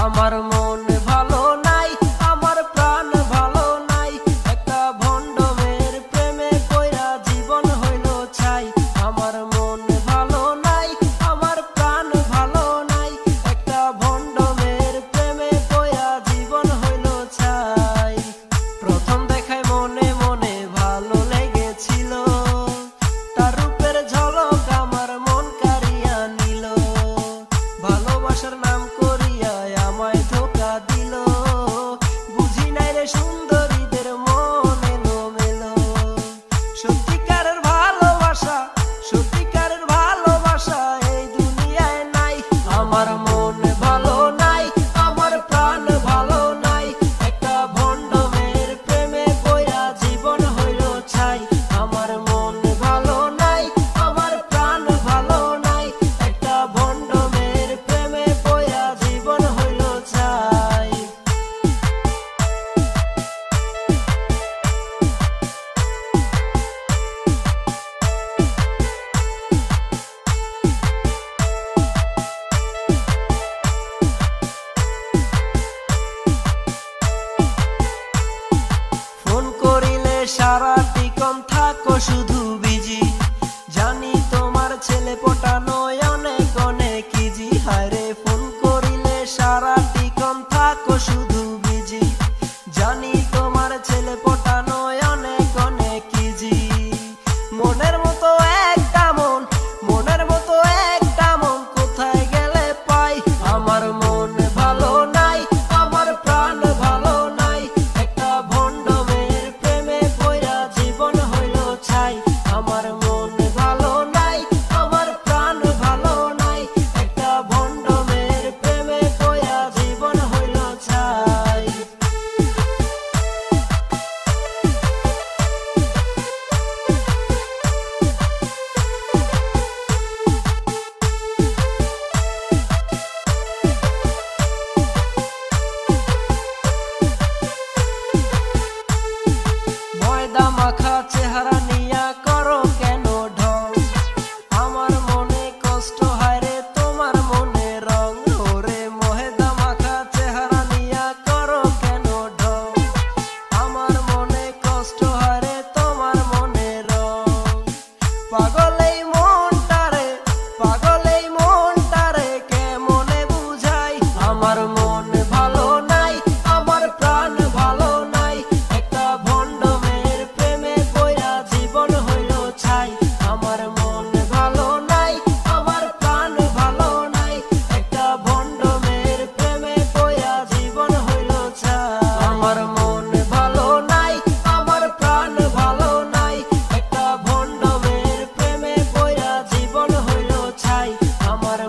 আমার মন ভালো নাই, আমার প্রাণ ভালো নাই, একটা ভণ্ড মেয়ের প্রেমে পইরা জীবন হইল ছাই। আমার মন ভালো নাই, আমার প্রাণ ভালো নাই, একটা ভণ্ড মেয়ের প্রেমে পইরা জীবন হইল ছাই। প্রথম দেখায় মনে মনে ভালো লেগেছিল, তার রূপের ঝলক আমার মন কাড়িয়া নিল। ভালোবাসার নাম করিয়া আমায় ধোঁকা দিল, বুঝি নাই রে সুন্দরীদের মন এলোমেলো। সত্যিকারের ভালোবাসা, সত্যিকারের ভালোবাসা এই দুনিয়ায় নাই। আমার মন ভালো নাই, আমার প্রাণ ভালো নাই, একটা ভণ্ড মেয়ের প্রেমে পইরা জীবন হইল ছাই। আমার মন ভালো নাই, আমার প্রাণ ভালো নাই, একটা ভণ্ড মেয়ের প্রেমে পইরা জীবন হইল ছাই। ফোন করিলে সারাটিক্ষণ থাকো শুধু বিজি, জানি তোমার ছেলে পটানো অনেক অনেক ইজি। হায়রে ফোন করিলে সারাটিক্ষণ থাকো শুধু বিজি, জানি তোমার ছেলে পটানো অনেক অনেক ইজি। মনের মতো একটা মন, মনের মতো একটা মন কোথায় গেলে পাই। আমার মন ভালো নাই, আমার প্রাণ ভালো নাই, একটা ভণ্ড মেয়ের প্রেমে পইরা জীবন হইল ছাই। আমার মন ভালো নাই, আমার প্রাণ ভালো নাই, একটা ভণ্ড মেয়ের প্রেমে পইরা জীবন হইল ছাই। ময়দা মাখা চেহারা নিয়া করো কেন ঢং, আমার মনে কষ্ট হয় রে তোমার মনে রং। ওরে ময়দা মাখা চেহারা নিয়া করো কেন ঢং, আমার মনে কষ্ট হয় রে তোমার মনে রং। পাগল এই মনটারে, পাগল এই মনটারে কেমনে বুঝাই। আমার মন ভালো নাই, আমার প্রাণ ভালো নাই, একটা ভণ্ড মেয়ের প্রেমে পইরা জীবন হইল ছাই। আমার মন ভালো নাই, আমার প্রাণ ভালো নাই, একটা ভণ্ড মেয়ের প্রেমে পইরা জীবন হইল ছাই। আমার মন ভালো নাই, আমার প্রাণ ভালো নাই, একটা ভণ্ড মেয়ের প্রেমে পইরা জীবন হইল ছাই। আমার